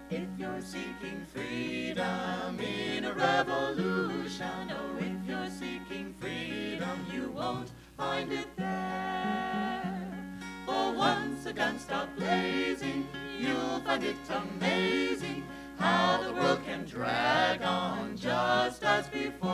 If you're seeking freedom in a revolution, oh, if you're seeking freedom, you won't find it there. For once a gun stopped blazing, you'll find it amazing how the world can drag on just as before.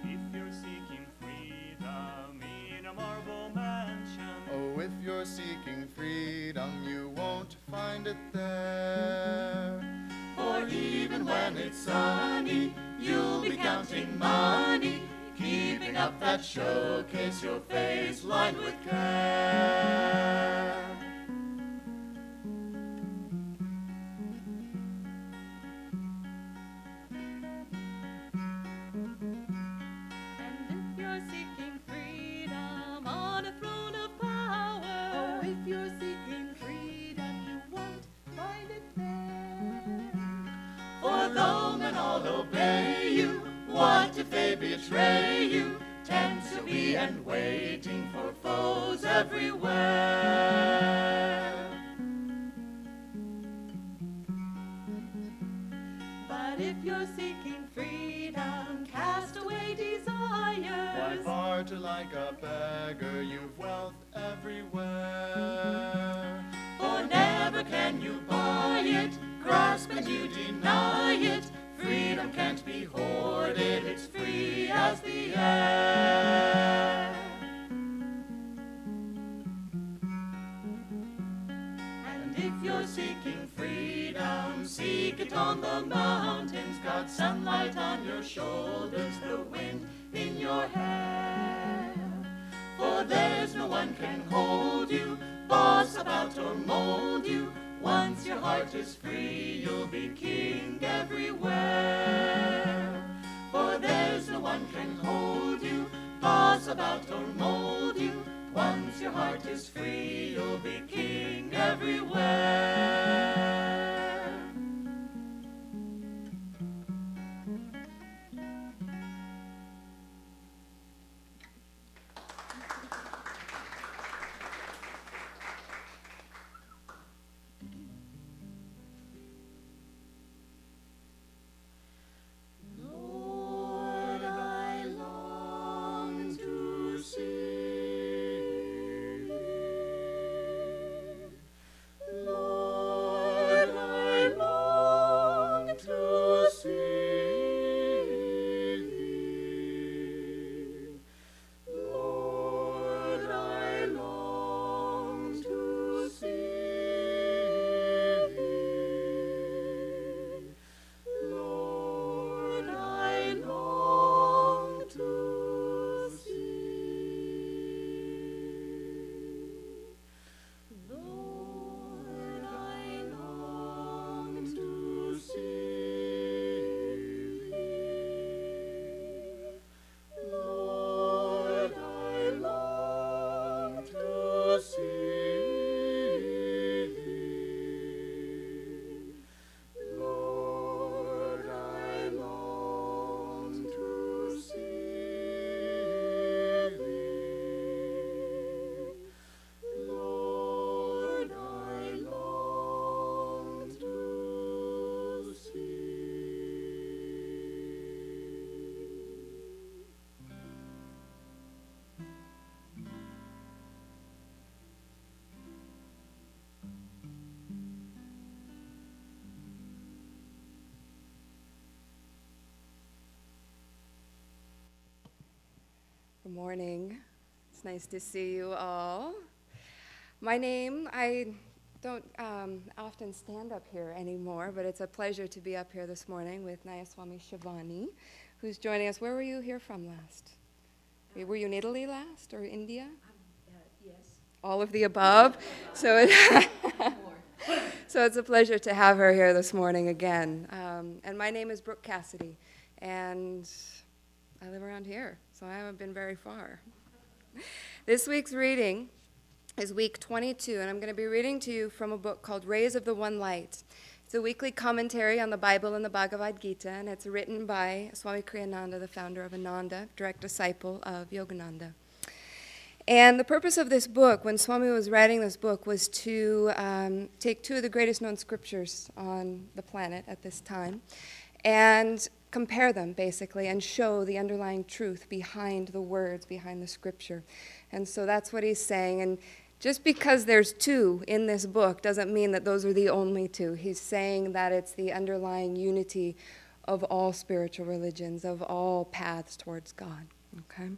If you're seeking freedom in a marble mansion, oh, if you're seeking freedom, you won't find it there. For even when it's sunny, you'll be counting money, keeping up that showcase your face lined with care. And if you're seeking freedom on a throne of power, Oh, if you're seeking freedom, you won't find it there. For though men all obey you, what if they betray you? Tense you'll be and waiting for foes everywhere. But if you're seeking freedom, cast away Why desires. barter like a beggar? You've wealth everywhere. For never can you buy it, grasp and you deny it. Freedom can't be hoarded, it's free as the air. And if you're seeking freedom, seek it on the mountains. Got sunlight on your shoulders, the wind in your hair. For there's no one can hold you, boss about or mold you. Once your heart is free, you'll be king everywhere. For there's no one can hold you, boss about or mold you. Once your heart is free, you'll be king everywhere. Lord, I long to see thee. Lord, I long to see thee. Lord, I long to see thee. Lord, I long to see. Lord, I long to see thee. Lord, I long to see thee. Lord, I long to see thee. Lord, I long to Good morning. It's nice to see you all. My name, I don't often stand up here anymore, but it's a pleasure to be up here this morning with Nayaswami Shivani, who's joining us. Where were you here from last? Were you in Italy last or India? Yes. All of the above. So it's a pleasure to have her here this morning again. And my name is Brooke Cassidy, and I live around here, so I haven't been very far. This week's reading is week 22, and I'm going to be reading to you from a book called Rays of the One Light. It's a weekly commentary on the Bible and the Bhagavad Gita, and it's written by Swami Kriyananda, the founder of Ananda, direct disciple of Yogananda. And the purpose of this book, when Swami was writing this book, was to take two of the greatest known scriptures on the planet at this time and compare them, basically, and show the underlying truth behind the words, behind the scripture. And so that's what he's saying. And just because there's two in this book doesn't mean that those are the only two. He's saying that it's the underlying unity of all spiritual religions, of all paths towards God. Okay?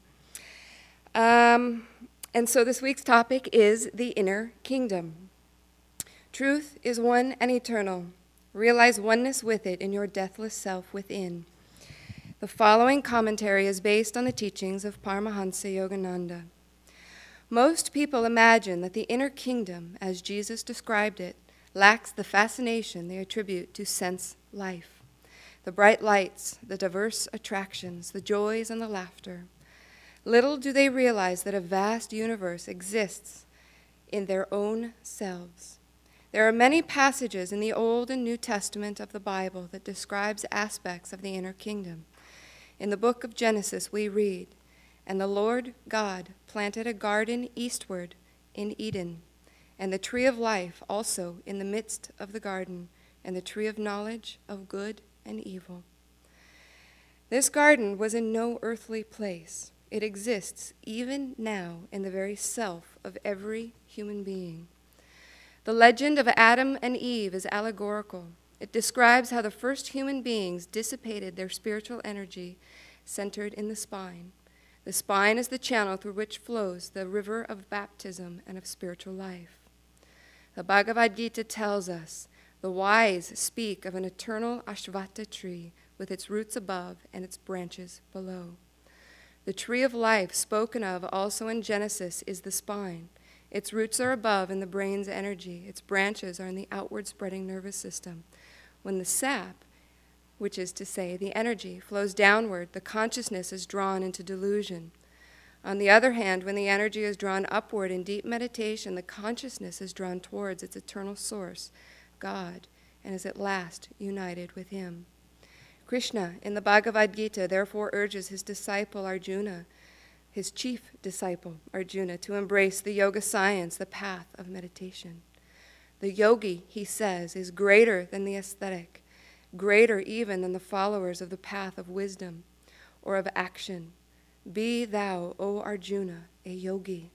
And so this week's topic is the inner kingdom. Truth is one and eternal. Realize oneness with it in your deathless self within. The following commentary is based on the teachings of Paramahansa Yogananda. Most people imagine that the inner kingdom, as Jesus described it, lacks the fascination they attribute to sense life, the bright lights, the diverse attractions, the joys and the laughter. Little do they realize that a vast universe exists in their own selves. There are many passages in the Old and New Testament of the Bible that describes aspects of the inner kingdom. In the book of Genesis we read, "And the Lord God planted a garden eastward in Eden, and the tree of life also in the midst of the garden, and the tree of knowledge of good and evil." This garden was in no earthly place. It exists even now in the very self of every human being. The legend of Adam and Eve is allegorical. It describes how the first human beings dissipated their spiritual energy centered in the spine. The spine is the channel through which flows the river of baptism and of spiritual life. The Bhagavad Gita tells us, the wise speak of an eternal Ashvata tree with its roots above and its branches below. The tree of life spoken of also in Genesis is the spine. Its roots are above in the brain's energy. Its branches are in the outward spreading nervous system. When the sap, which is to say the energy, flows downward, the consciousness is drawn into delusion. On the other hand, when the energy is drawn upward in deep meditation, the consciousness is drawn towards its eternal source, God, and is at last united with Him. Krishna, in the Bhagavad Gita, therefore urges his disciple Arjuna, his chief disciple Arjuna, to embrace the yoga science, the path of meditation. The yogi, he says, is greater than the ascetic, greater even than the followers of the path of wisdom or of action. Be thou, O Arjuna, a yogi.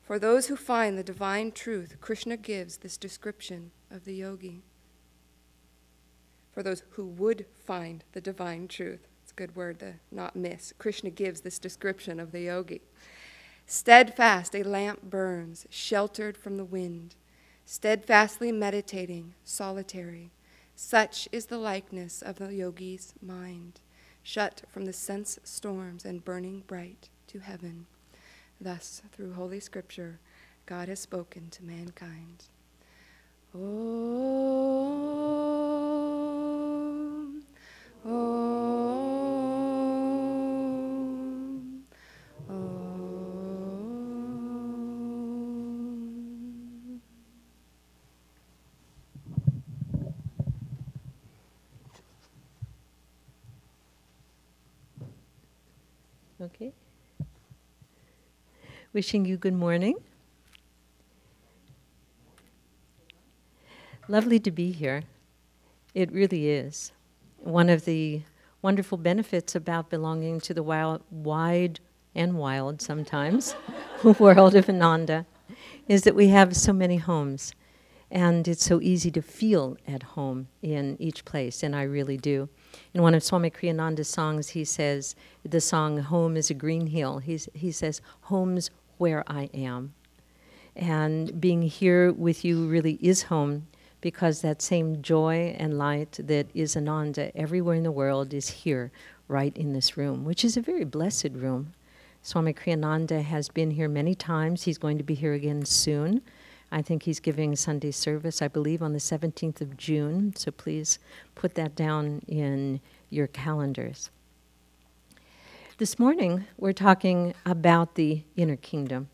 For those who find the divine truth, Krishna gives this description of the yogi. For those who would find the divine truth, it's a good word to not miss, Krishna gives this description of the yogi. Steadfast a lamp burns, sheltered from the wind, steadfastly meditating, solitary. Such is the likeness of the yogi's mind, shut from the sense storms and burning bright to heaven. Thus, through Holy Scripture, God has spoken to mankind. Om, Om, Om. Okay. Wishing you good morning. Lovely to be here. It really is. One of the wonderful benefits about belonging to the wide and wild sometimes world of Ananda is that we have so many homes. And it's so easy to feel at home in each place, and I really do. In one of Swami Kriyananda's songs, he says, the song, "Home is a Green Hill," he says, "Home's where I am." And being here with you really is home, because that same joy and light that is Ananda everywhere in the world is here, right in this room, which is a very blessed room. Swami Kriyananda has been here many times. He's going to be here again soon. I think he's giving Sunday service, I believe, on the 17th of June, so please put that down in your calendars. This morning, we're talking about the inner kingdom.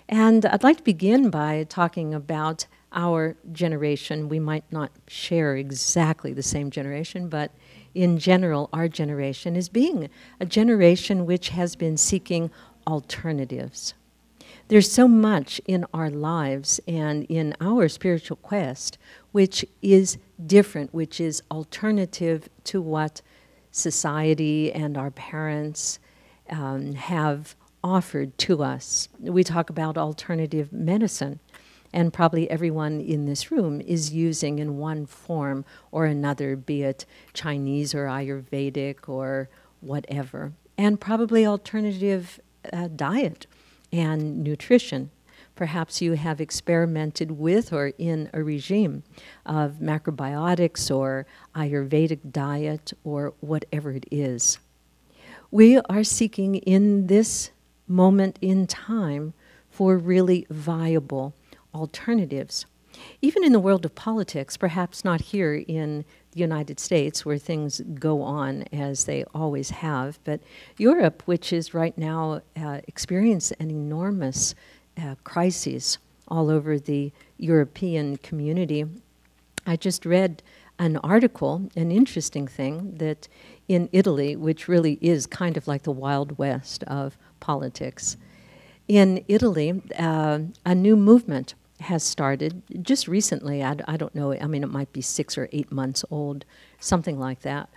And I'd like to begin by talking about our generation, we might not share exactly the same generation, but in general, our generation is being a generation which has been seeking alternatives. There's so much in our lives and in our spiritual quest which is different, which is alternative to what society and our parents have offered to us. We talk about alternative medicine, and probably everyone in this room is using in one form or another, be it Chinese or Ayurvedic or whatever, and probably alternative diet and nutrition. Perhaps you have experimented with or in a regime of macrobiotics or Ayurvedic diet or whatever it is. We are seeking in this moment in time for really viable alternatives. Even in the world of politics, perhaps not here in the United States where things go on as they always have, but Europe, which is right now experiencing an enormous crisis all over the European community. I just read an article, an interesting thing, that in Italy, which really is kind of like the Wild West of politics, in Italy, a new movement has started just recently. I don't know, I mean, it might be 6 or 8 months old, something like that.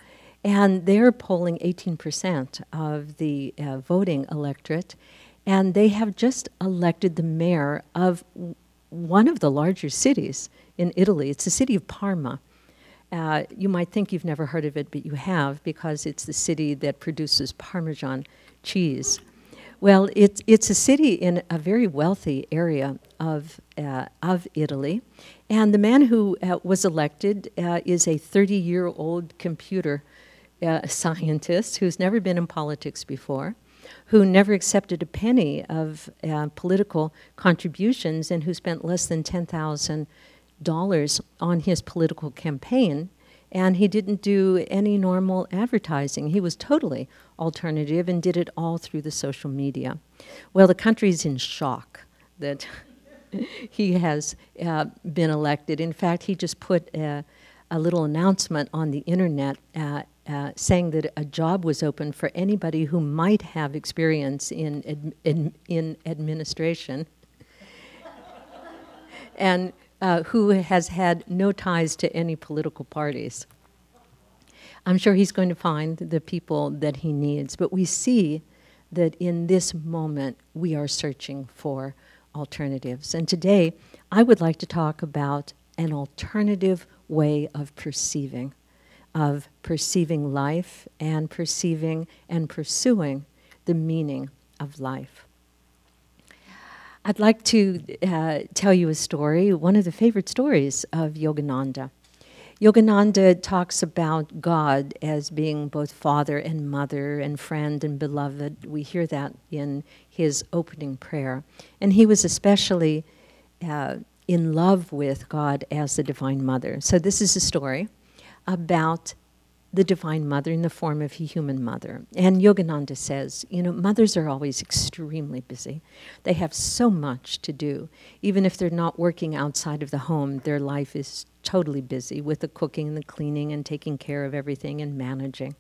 And they're polling 18% of the voting electorate, and they have just elected the mayor of one of the larger cities in Italy. It's the city of Parma. You might think you've never heard of it, but you have, because it's the city that produces Parmesan cheese. Well, it's a city in a very wealthy area of Italy, and the man who was elected is a 30-year-old computer scientist who's never been in politics before, who never accepted a penny of political contributions, and who spent less than $10,000 on his political campaign. And he didn't do any normal advertising. He was totally alternative and did it all through the social media. Well, the country's in shock that he has been elected. In fact, he just put a little announcement on the internet saying that a job was open for anybody who might have experience in administration and who has had no ties to any political parties. I'm sure he's going to find the people that he needs, but we see that in this moment we are searching for alternatives. And today I would like to talk about an alternative way of perceiving life and perceiving and pursuing the meaning of life. I'd like to tell you a story, one of the favorite stories of Yogananda. Yogananda talks about God as being both father and mother and friend and beloved. We hear that in his opening prayer. And he was especially in love with God as the Divine Mother. So this is a story about the Divine Mother in the form of a human mother. And Yogananda says, you know, mothers are always extremely busy. They have so much to do. Even if they're not working outside of the home, their life is totally busy with the cooking and the cleaning and taking care of everything and managing.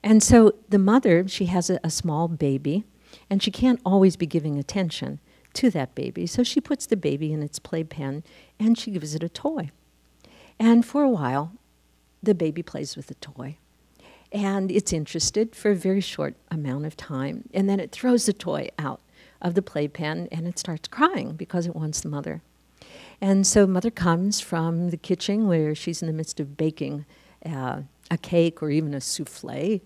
And so the mother, she has a small baby, and she can't always be giving attention to that baby. So she puts the baby in its playpen, and she gives it a toy. And for a while, the baby plays with the toy. And it's interested for a very short amount of time. And then it throws the toy out of the playpen, and it starts crying because it wants the mother. And so mother comes from the kitchen where she's in the midst of baking a cake or even a souffle,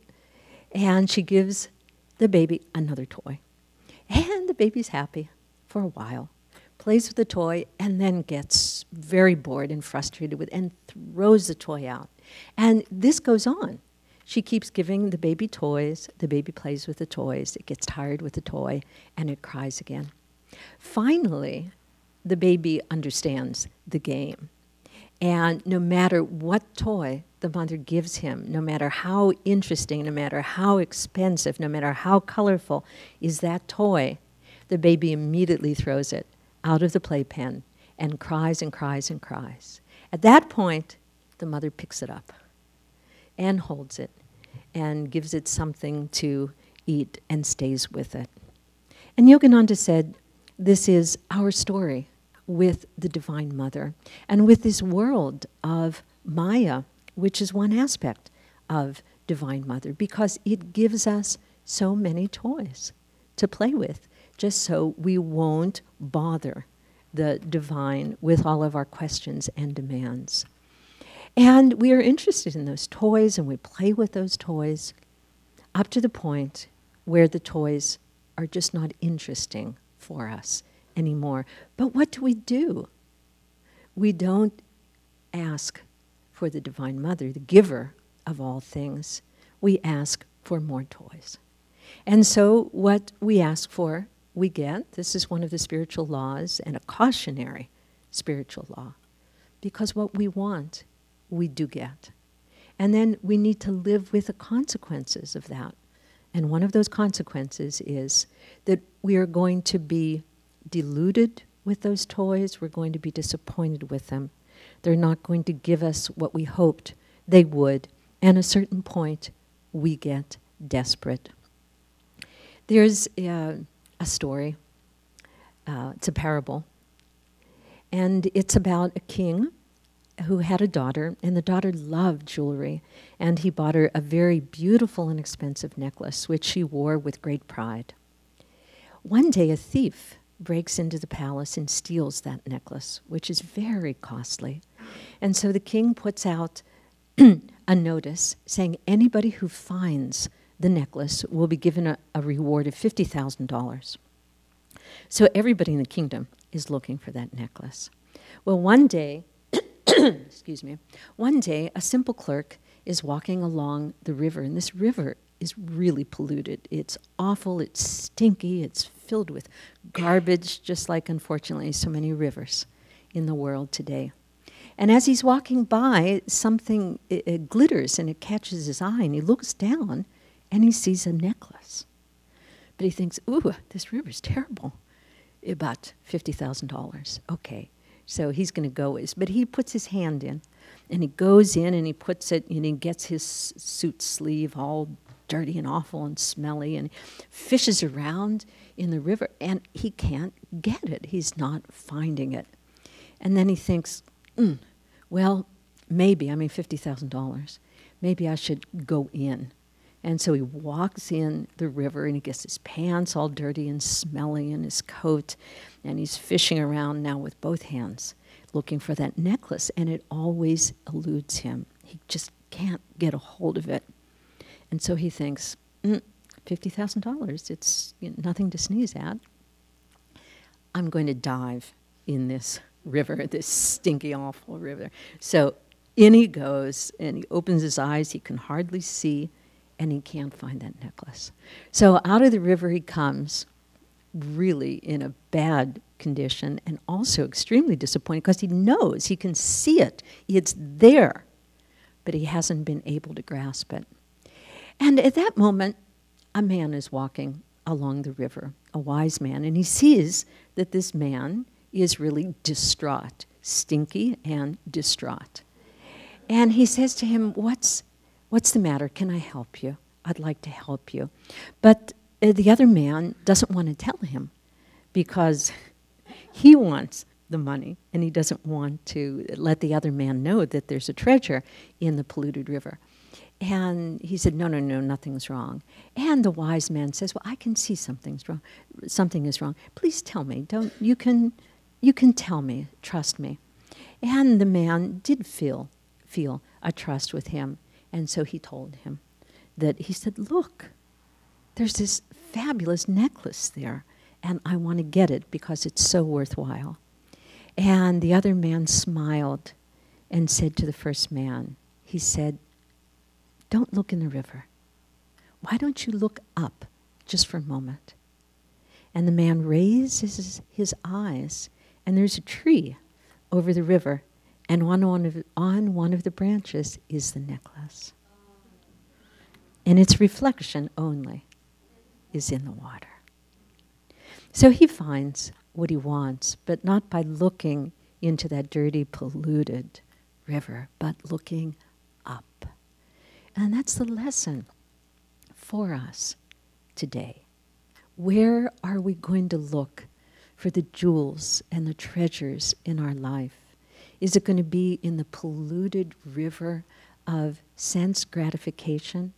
and she gives the baby another toy. And the baby's happy for a while, plays with the toy, and then gets very bored and frustrated with it and throws the toy out. And this goes on. She keeps giving the baby toys, the baby plays with the toys, it gets tired with the toy, and it cries again. Finally, the baby understands the game. And no matter what toy the mother gives him, no matter how interesting, no matter how expensive, no matter how colorful is that toy, the baby immediately throws it out of the playpen and cries and cries and cries. At that point, the mother picks it up and holds it and gives it something to eat and stays with it. And Yogananda said, this is our story with the Divine Mother and with this world of Maya, which is one aspect of Divine Mother, because it gives us so many toys to play with, just so we won't bother the divine with all of our questions and demands. And we are interested in those toys, and we play with those toys up to the point where the toys are just not interesting for us anymore. But what do? We don't ask for the Divine Mother, the giver of all things. We ask for more toys. And so what we ask for, we get. This is one of the spiritual laws, and a cautionary spiritual law. Because what we want, we do get. And then we need to live with the consequences of that. And one of those consequences is that we are going to be deluded with those toys. We're going to be disappointed with them. They're not going to give us what we hoped they would. And at a certain point, we get desperate. There's a story. It's a parable. And it's about a king who had a daughter, and the daughter loved jewelry, and he bought her a very beautiful and expensive necklace, which she wore with great pride. One day, a thief breaks into the palace and steals that necklace, which is very costly. And so the king puts out a notice saying anybody who finds the necklace will be given a reward of $50,000. So everybody in the kingdom is looking for that necklace. Well, one day, excuse me, one day a simple clerk is walking along the river, and this river is really polluted. It's awful, it's stinky, it's filled with garbage, just like, unfortunately, so many rivers in the world today. And as he's walking by, something it glitters and it catches his eye, and he looks down and he sees a necklace. But he thinks, ooh, this river's terrible. About $50,000. Okay, so he's going to go. But he puts his hand in, and he goes in and he puts it, and he gets his suit sleeve all dirty and awful and smelly, and fishes around in the river, and he can't get it. He's not finding it. And then he thinks, well, maybe, $50,000. Maybe I should go in. And so he walks in the river, and he gets his pants all dirty and smelly, and his coat, and he's fishing around now with both hands, looking for that necklace, and it always eludes him. He just can't get a hold of it. And so he thinks, $50,000, it's nothing to sneeze at. I'm going to dive in this river, this stinky, awful river. So in he goes, and he opens his eyes, he can hardly see, and he can't find that necklace. So out of the river he comes, really in a bad condition, and also extremely disappointed, because he knows, he can see it, it's there, but he hasn't been able to grasp it. And at that moment, a man is walking along the river, a wise man, and he sees that this man is really distraught, stinky and distraught. And he says to him, what's the matter? Can I help you? I'd like to help you. But the other man doesn't want to tell him, because he wants the money, and he doesn't want to let the other man know that there's a treasure in the polluted river. And he said, no, nothing's wrong. And the wise man says, well, I can see something's wrong. Something is wrong. Please tell me. You can tell me. Trust me. And the man did feel a trust with him. And so he told him that, he said, look, there's this fabulous necklace there, and I want to get it because it's so worthwhile. And the other man smiled and said to the first man, he said, don't look in the river. Why don't you look up just for a moment? And the man raises his eyes, and there's a tree over the river, and on one of the branches is the necklace. And its reflection only is in the water. So he finds what he wants, but not by looking into that dirty, polluted river, but looking up. And that's the lesson for us today. Where are we going to look for the jewels and the treasures in our life? Is it going to be in the polluted river of sense gratification,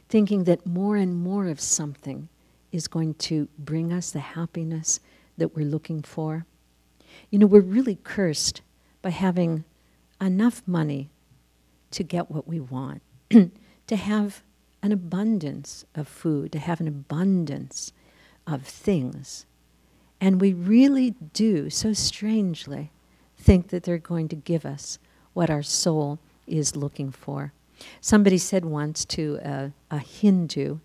thinking that more and more of something is going to bring us the happiness that we're looking for? You know, we're really cursed by having enough money to get what we want, to have an abundance of food, to have an abundance of things. And we really do, so strangely, think that they're going to give us what our soul is looking for. Somebody said once to a Hindu,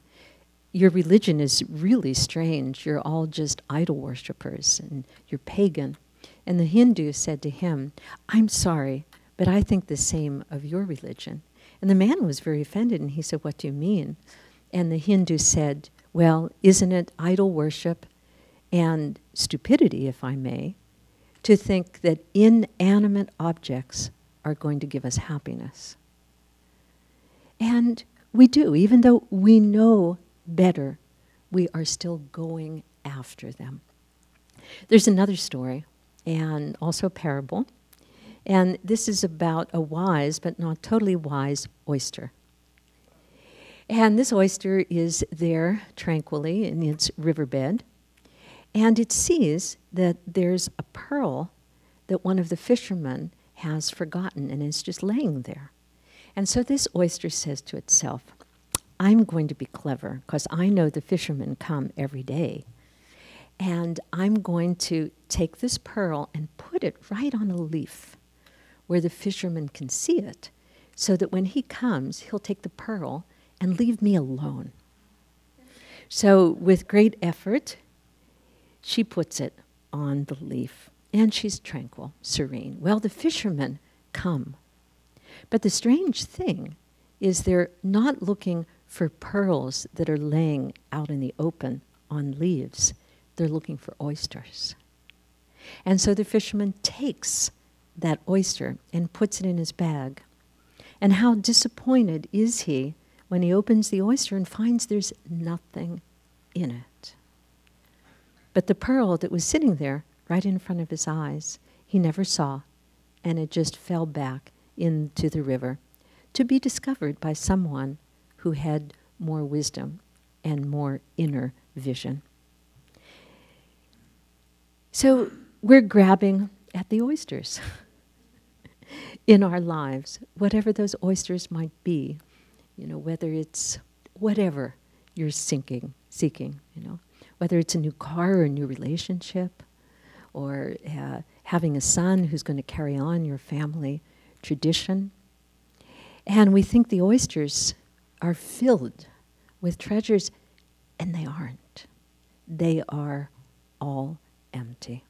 your religion is really strange. You're all just idol worshippers and you're pagan. And the Hindu said to him, I'm sorry, but I think the same of your religion. And the man was very offended, and he said, what do you mean? And the Hindu said, well, isn't it idol worship and stupidity, if I may, to think that inanimate objects are going to give us happiness? And we do, even though we know better, we are still going after them. There's another story, and also a parable, and this is about a wise, but not totally wise, oyster. And this oyster is there tranquilly in its riverbed, and it sees that there's a pearl that one of the fishermen has forgotten, and is just laying there. And so this oyster says to itself, I'm going to be clever, because I know the fishermen come every day. And I'm going to take this pearl and put it right on a leaf where the fisherman can see it, so that when he comes, he'll take the pearl and leave me alone. So with great effort, she puts it on the leaf, and she's tranquil, serene. Well, the fishermen come. But the strange thing is they're not looking for pearls that are laying out in the open on leaves. They're looking for oysters. And so the fisherman takes that oyster and puts it in his bag. And how disappointed is he when he opens the oyster and finds there's nothing in it. But the pearl that was sitting there right in front of his eyes, he never saw, and it just fell back into the river to be discovered by someone who had more wisdom and more inner vision. So we're grabbing at the oysters in our lives, whatever those oysters might be, you know, whether it's whatever you're seeking, you know, whether it's a new car or a new relationship, or having a son who's going to carry on your family tradition. And we think the oysters are filled with treasures, and they aren't. They are all empty.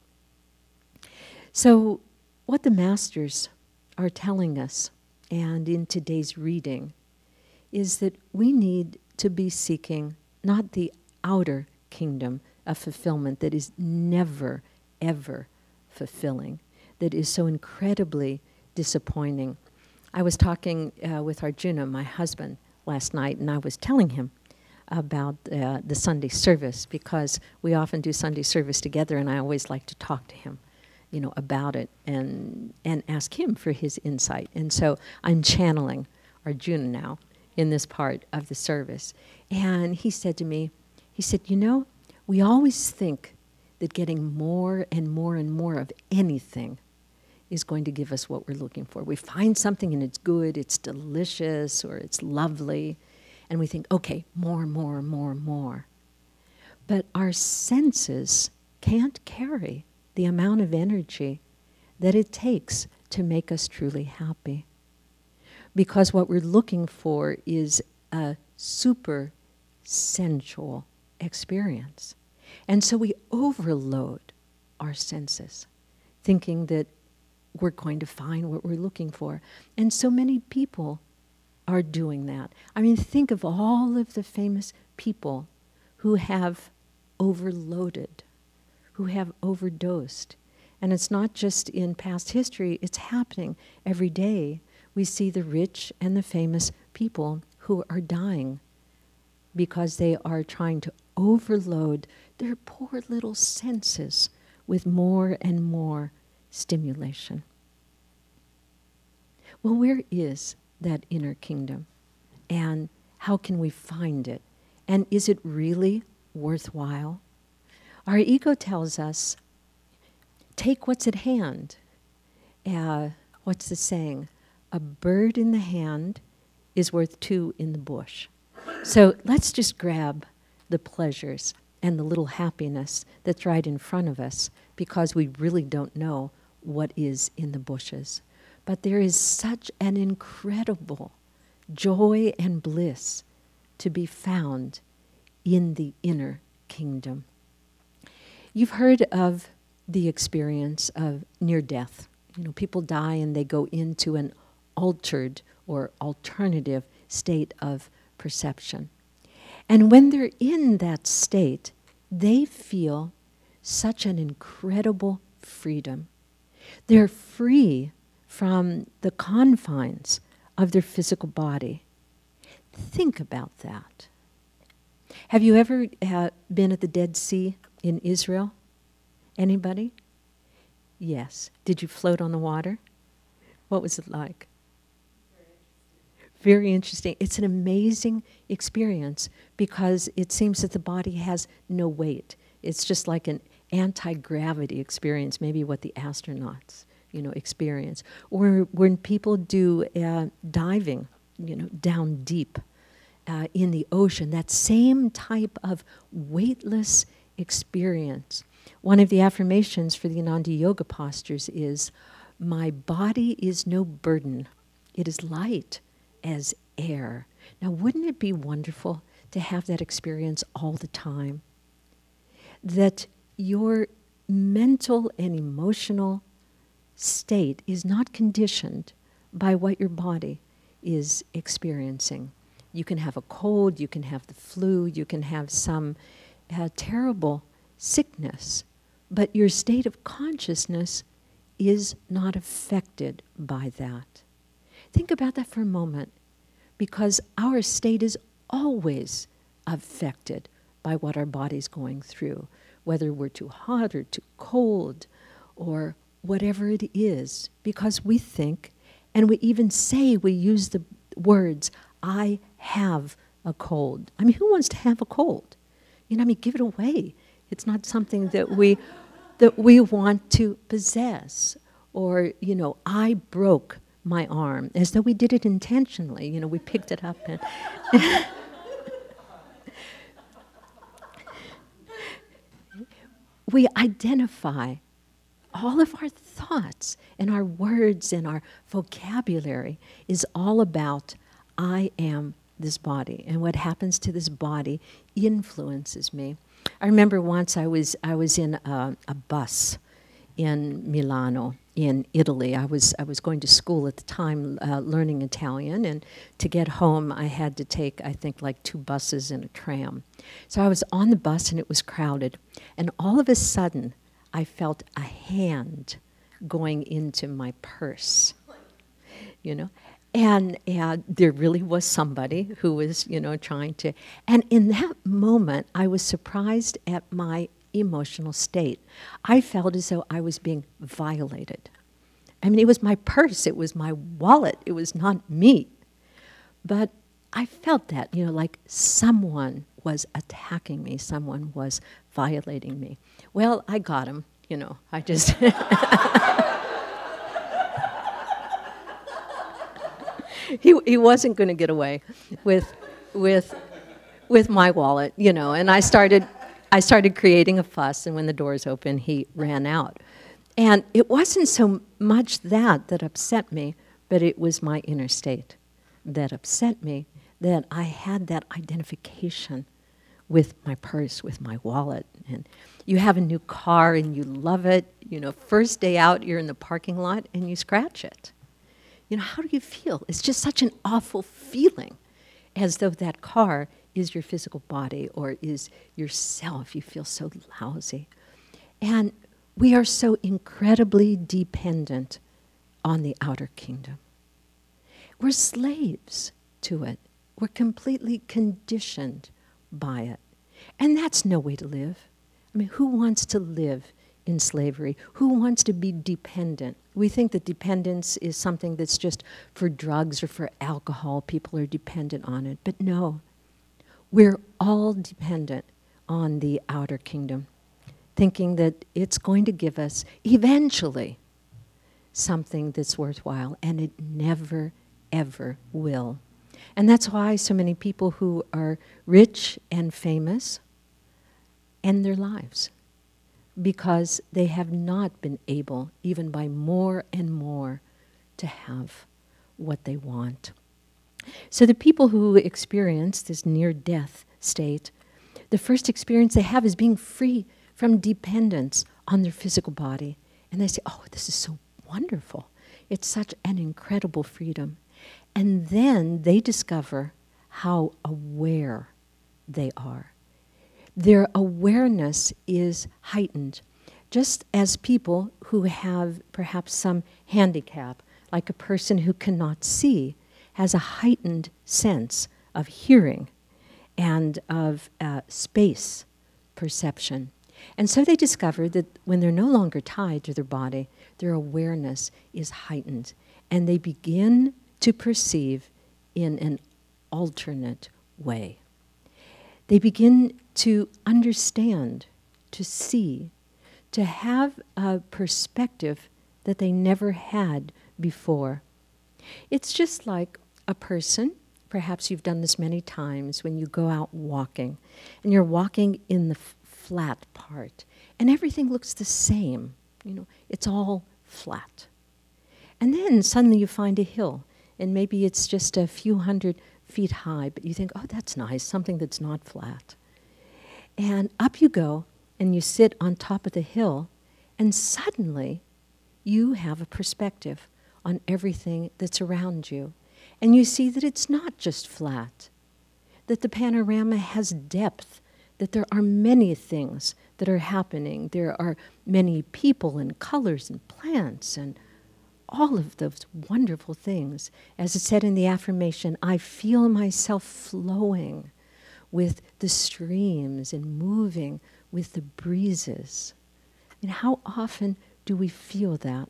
So what the masters are telling us, and in today's reading, is that we need to be seeking not the outer kingdom of fulfillment that is never, ever fulfilling, that is so incredibly disappointing. I was talking with Arjuna, my husband, last night, and I was telling him about the Sunday service, because we often do Sunday service together, and I always like to talk to him, you know, about it and ask him for his insight. And so I'm channeling Arjuna now in this part of the service. And he said to me, he said, you know, we always think that getting more and more and more of anything is going to give us what we're looking for. We find something and it's good, it's delicious, or it's lovely, and we think, okay, more, more, more, more. But our senses can't carry the amount of energy that it takes to make us truly happy. Because what we're looking for is a super sensual experience. And so we overload our senses, thinking that we're going to find what we're looking for. And so many people are doing that. I mean, think of all of the famous people who have overloaded, who have overdosed, And it's not just in past history, it's happening every day. We see the rich and the famous people who are dying because they are trying to overload their poor little senses with more and more stimulation. Well, where is that inner kingdom? And how can we find it? And is it really worthwhile? Our ego tells us, take what's at hand. What's the saying? A bird in the hand is worth two in the bush. So let's just grab the pleasures and the little happiness that's right in front of us, because we really don't know what is in the bushes. But there is such an incredible joy and bliss to be found in the inner kingdom. You've heard of the experience of near death. You know, people die and they go into an altered or alternative state of perception. And when they're in that state, they feel such an incredible freedom. They're free from the confines of their physical body. Think about that. Have you ever been at the Dead Sea in Israel? Anybody? Yes. Did you float on the water? What was it like? Very interesting. It's an amazing experience because it seems that the body has no weight. It's just like an anti-gravity experience, maybe what the astronauts, experience. Or when people do diving, down deep in the ocean, that same type of weightless experience. One of the affirmations for the Ananda Yoga postures is, my body is no burden. It is light as air. Now, wouldn't it be wonderful to have that experience all the time? That your mental and emotional state is not conditioned by what your body is experiencing. You can have a cold, you can have the flu, you can have some terrible sickness, but your state of consciousness is not affected by that. Think about that for a moment, because our state is always affected by what our body's going through, whether we're too hot or too cold or whatever it is, because we think, and we even say, we use the words, I have a cold. I mean, who wants to have a cold? Give it away. It's not something that we want to possess. Or, I broke my arm, as though we did it intentionally. We picked it up and... we identify all of our thoughts and our words and our vocabulary is all about, I am this body, and what happens to this body influences me. I remember once I was in a bus in Milano, in Italy. I was going to school at the time, learning Italian, and to get home I had to take, I think, like 2 buses and a tram. So I was on the bus and it was crowded, and all of a sudden I felt a hand going into my purse, And there really was somebody who was, trying to... And in that moment, I was surprised at my emotional state. I felt as though I was being violated. I mean, it was my purse, it was my wallet, it was not me. But I felt that, like someone was attacking me, someone was violating me. Well, I got him, I just... He wasn't going to get away with my wallet, and I started creating a fuss, and when the doors opened, he ran out. And it wasn't so much that upset me, but it was my inner state that upset me, that I had that identification with my purse, with my wallet. And you have a new car and you love it, first day out, you're in the parking lot and you scratch it. How do you feel? It's just such an awful feeling, as though that car is your physical body or is yourself. You feel so lousy. And We are so incredibly dependent on the outer kingdom. We're slaves to it. We're completely conditioned by it. And that's no way to live. I mean, who wants to live in slavery? Who wants to be dependent? We think that dependence is something that's just for drugs or for alcohol. People are dependent on it. But no, we're all dependent on the outer kingdom, thinking that it's going to give us eventually something that's worthwhile, and it never, ever will. And that's why so many people who are rich and famous end their lives, because they have not been able, even by more and more, to have what they want. So the people who experience this near-death state, the first experience they have is being free from dependence on their physical body. And they say, oh, this is so wonderful. It's such an incredible freedom. And then they discover how aware they are. Their awareness is heightened, just as people who have perhaps some handicap, like a person who cannot see, has a heightened sense of hearing and of space perception. And so they discover that when they're no longer tied to their body, their awareness is heightened, and they begin to perceive in an alternate way. They begin to understand, to see, to have a perspective that they never had before. It's just like a person, perhaps you've done this many times, when you go out walking, and you're walking in the flat part, and everything looks the same. You know, it's all flat. And then suddenly you find a hill, and maybe it's just a few hundred feet high, but you think, oh, that's nice, something that's not flat. And up you go, and you sit on top of the hill, and suddenly you have a perspective on everything that's around you. And you see that it's not just flat, that the panorama has depth, that there are many things that are happening. There are many people and colors and plants and all of those wonderful things. As it said in the affirmation, I feel myself flowing with the streams and moving with the breezes. And how often do we feel that?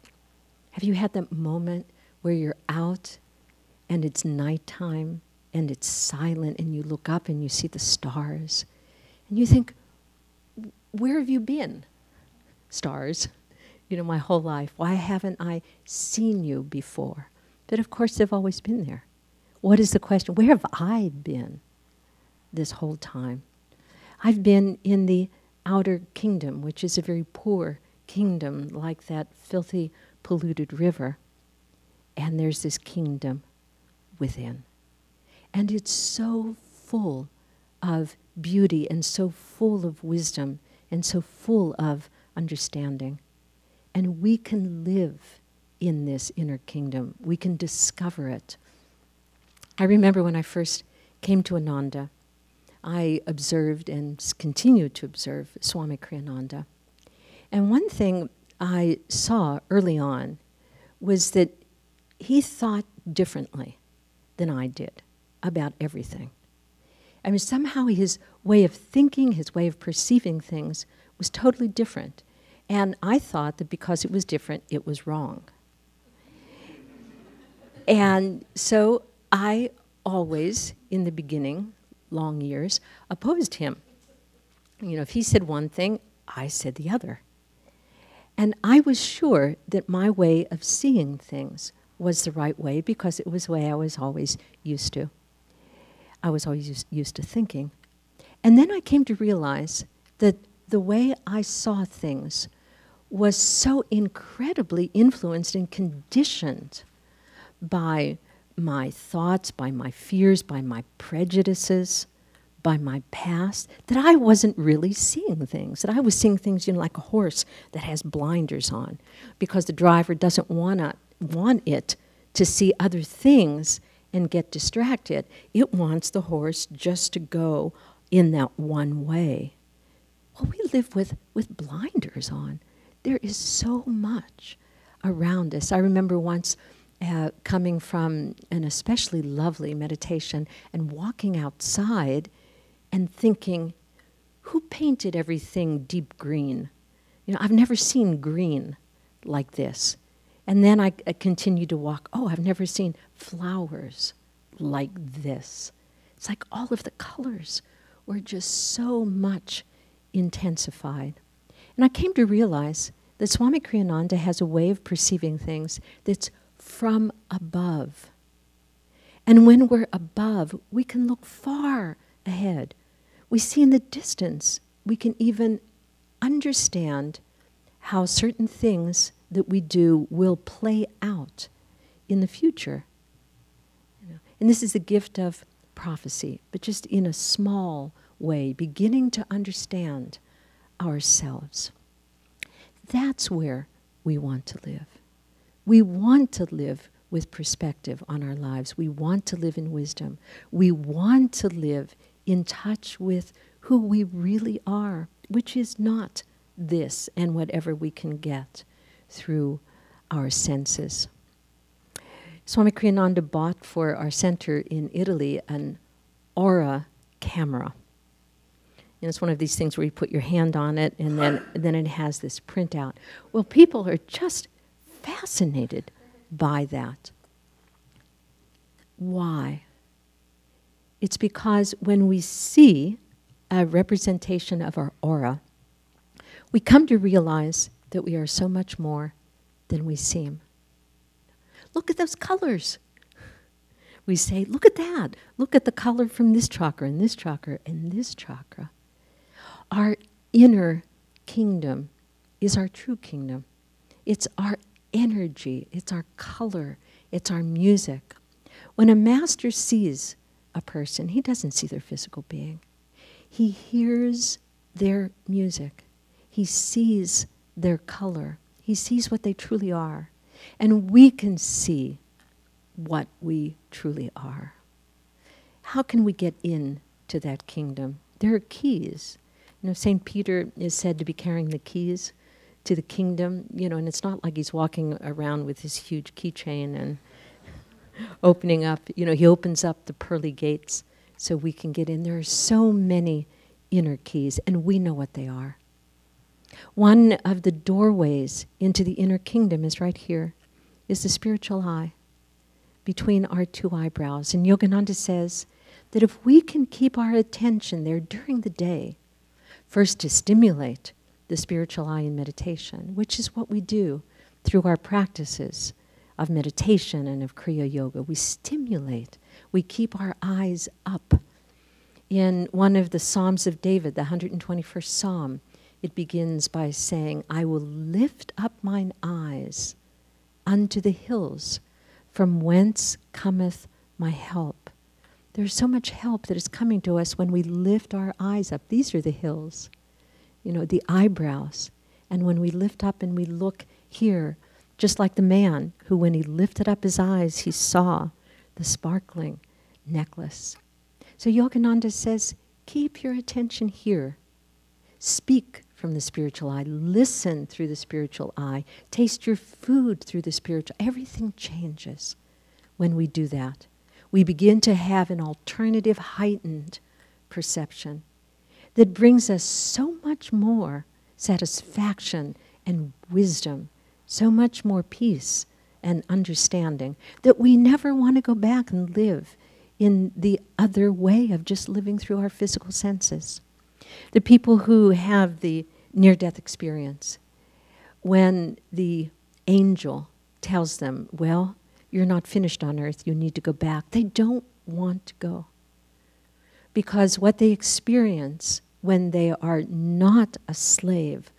Have you had that moment where you're out and it's nighttime and it's silent and you look up and you see the stars and you think, where have you been, stars? You know, my whole life. Why haven't I seen you before? But of course, they've always been there. What is the question? Where have I been this whole time? I've been in the outer kingdom, which is a very poor kingdom, like that filthy, polluted river. And there's this kingdom within. And it's so full of beauty and so full of wisdom and so full of understanding. And we can live in this inner kingdom. We can discover it. I remember when I first came to Ananda, I observed and continued to observe Swami Kriyananda. And one thing I saw early on was that he thought differently than I did about everything. I mean, somehow his way of thinking, his way of perceiving things was totally different. And I thought that because it was different, it was wrong. And so I always, in the beginning, long years, opposed him. You know, if he said one thing, I said the other. And I was sure that my way of seeing things was the right way because it was the way I was always used to. I was always used to thinking. And then I came to realize that the way I saw things was so incredibly influenced and conditioned by my thoughts, by my fears, by my prejudices, by my past, that I wasn't really seeing things, that I was seeing things, you know, like a horse that has blinders on because the driver doesn't want it to see other things and get distracted. It wants the horse just to go in that one way. Well, we live with blinders on. there is so much around us. I remember once coming from an especially lovely meditation and walking outside and thinking, who painted everything deep green? You know, I've never seen green like this. And then I continued to walk. Oh, I've never seen flowers like this. It's like all of the colors were just so much intensified. And I came to realize that Swami Kriyananda has a way of perceiving things that's from above. And when we're above, we can look far ahead. We see in the distance, we can even understand how certain things that we do will play out in the future. You know? And this is the gift of prophecy, but just in a small way, beginning to understand ourselves. That's where we want to live. We want to live with perspective on our lives. We want to live in wisdom. We want to live in touch with who we really are, which is not this and whatever we can get through our senses. Swami Kriyananda bought for our center in Italy an aura camera. And it's one of these things where you put your hand on it and then it has this printout. Well, people are just fascinated by that. Why? It's because when we see a representation of our aura, we come to realize that we are so much more than we seem. Look at those colors. We say, look at that. Look at the color from this chakra and this chakra and this chakra. Our inner kingdom is our true kingdom. It's our energy. It's our color. It's our music. When a master sees a person, he doesn't see their physical being. He hears their music. He sees their color. He sees what they truly are. And we can see what we truly are. How can we get into that kingdom? There are keys. You know, St. Peter is said to be carrying the keys to the kingdom, you know, and it's not like he's walking around with his huge keychain and opening up, you know, he opens up the pearly gates so we can get in. There are so many inner keys, and we know what they are. One of the doorways into the inner kingdom is right here, is the spiritual eye between our two eyebrows. And Yogananda says that if we can keep our attention there during the day, first to stimulate the spiritual eye in meditation, which is what we do through our practices of meditation and of Kriya Yoga. We stimulate, we keep our eyes up. In one of the Psalms of David, the 121st Psalm, it begins by saying, I will lift up mine eyes unto the hills, from whence cometh my help. There's so much help that is coming to us when we lift our eyes up. These are the hills, you know, the eyebrows. And when we lift up and we look here, just like the man who, when he lifted up his eyes, he saw the sparkling necklace. So Yogananda says, keep your attention here. Speak from the spiritual eye. Listen through the spiritual eye. Taste your food through the spiritual. Everything changes when we do that. We begin to have an alternative, heightened perception that brings us so much more satisfaction and wisdom, so much more peace and understanding, that we never want to go back and live in the other way of just living through our physical senses. The people who have the near-death experience, when the angel tells them, well, you're not finished on earth, you need to go back, they don't want to go. Because what they experience when they are not a slave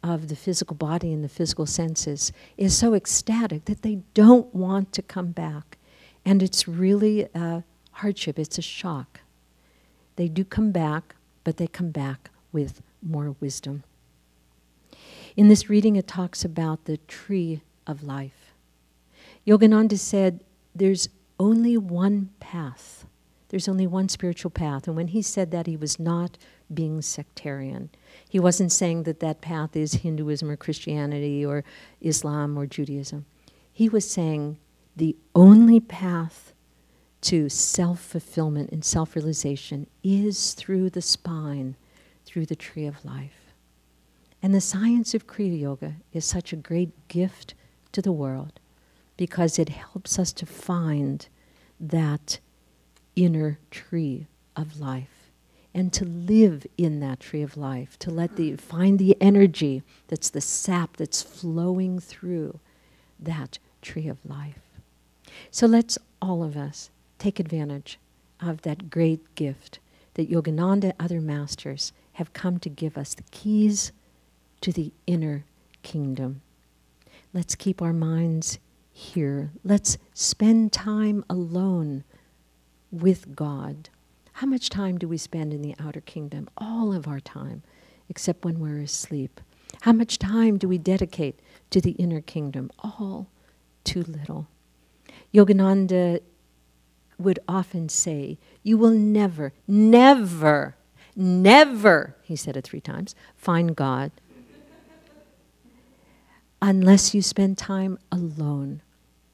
of the physical body and the physical senses is so ecstatic that they don't want to come back. And it's really a hardship, it's a shock. They do come back, but they come back with more wisdom. In this reading, it talks about the tree of life. Yogananda said, there's only one path. There's only one spiritual path. And when he said that, he was not being sectarian. He wasn't saying that that path is Hinduism or Christianity or Islam or Judaism. He was saying the only path to self-fulfillment and self-realization is through the spine, through the tree of life. And the science of Kriya Yoga is such a great gift to the world because it helps us to find that inner tree of life and to live in that tree of life, to find the energy that's the sap that's flowing through that tree of life. So let's all of us take advantage of that great gift that Yogananda and other masters have come to give us, the keys to the inner kingdom. Let's keep our minds here. Let's spend time alone with God. How much time do we spend in the outer kingdom? All of our time, except when we're asleep. How much time do we dedicate to the inner kingdom? All too little. Yogananda would often say, you will never, never, never, he said it 3 times, find God unless you spend time alone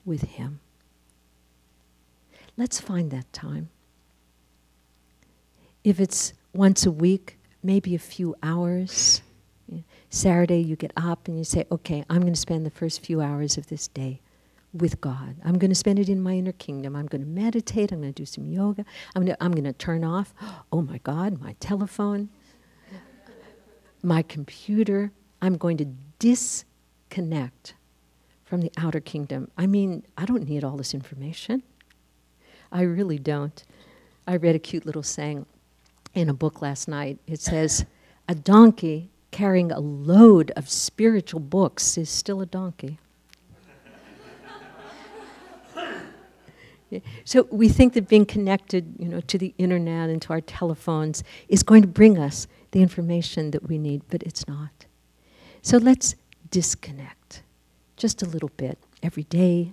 with Him. Let's find that time. If it's once a week, maybe a few hours. Saturday you get up and you say, okay, I'm going to spend the first few hours of this day with God. I'm going to spend it in my inner kingdom. I'm going to meditate. I'm going to do some yoga. I'm going to turn off, oh my God, my telephone, my computer. I'm going to disconnect from the outer kingdom. I mean, I don't need all this information. I really don't. I read a cute little saying in a book last night. It says, a donkey carrying a load of spiritual books is still a donkey. So we think that being connected, to the internet and to our telephones is going to bring us the information that we need, but it's not. So let's disconnect just a little bit every day,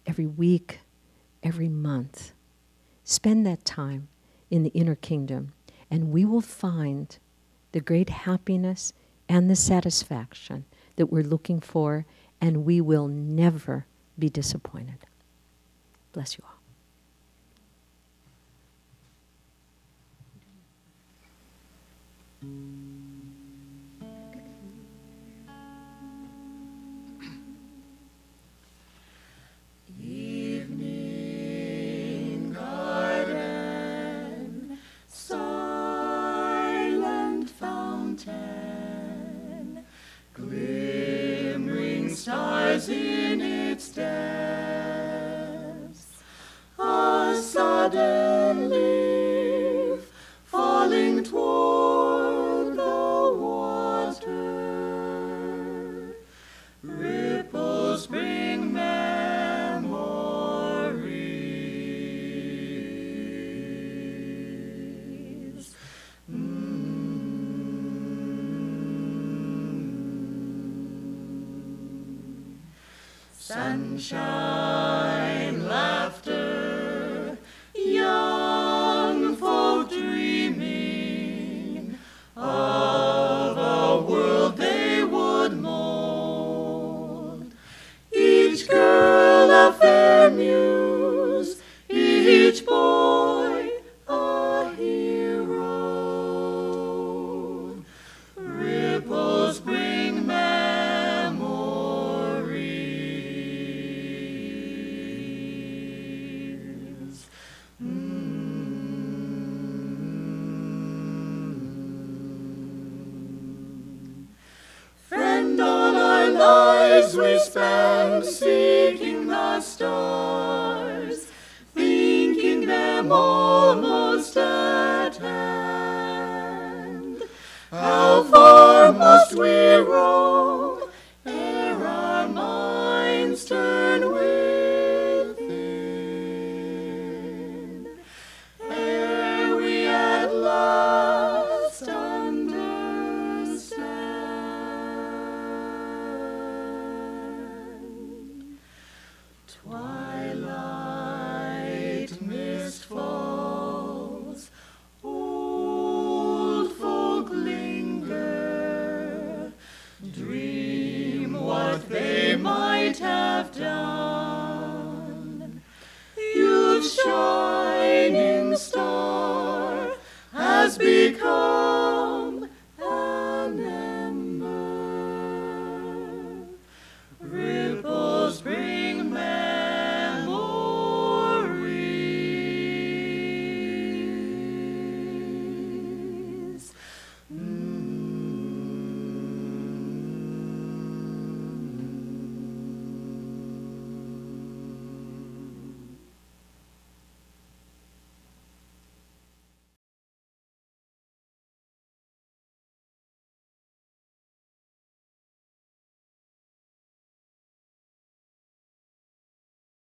every week, every month. Spend that time in the inner kingdom, and we will find the great happiness and the satisfaction that we're looking for, and we will never be disappointed. Bless you all. Evening garden, silent fountain, glimmering stars in its depths, a sudden leaf falling toward the water, ripples bring memories. Sunshine, laughter, young folk dreaming of a world they would mold. Each girl a fair muse, each boy a hero. Ripples bring memories. Friend, all our lives we spend seeking the stars, thinking them almost at hand. How far must we roam ere our minds turn within, ere we at last understand? Twilight mist falls, old folk done. Youth's shining star has become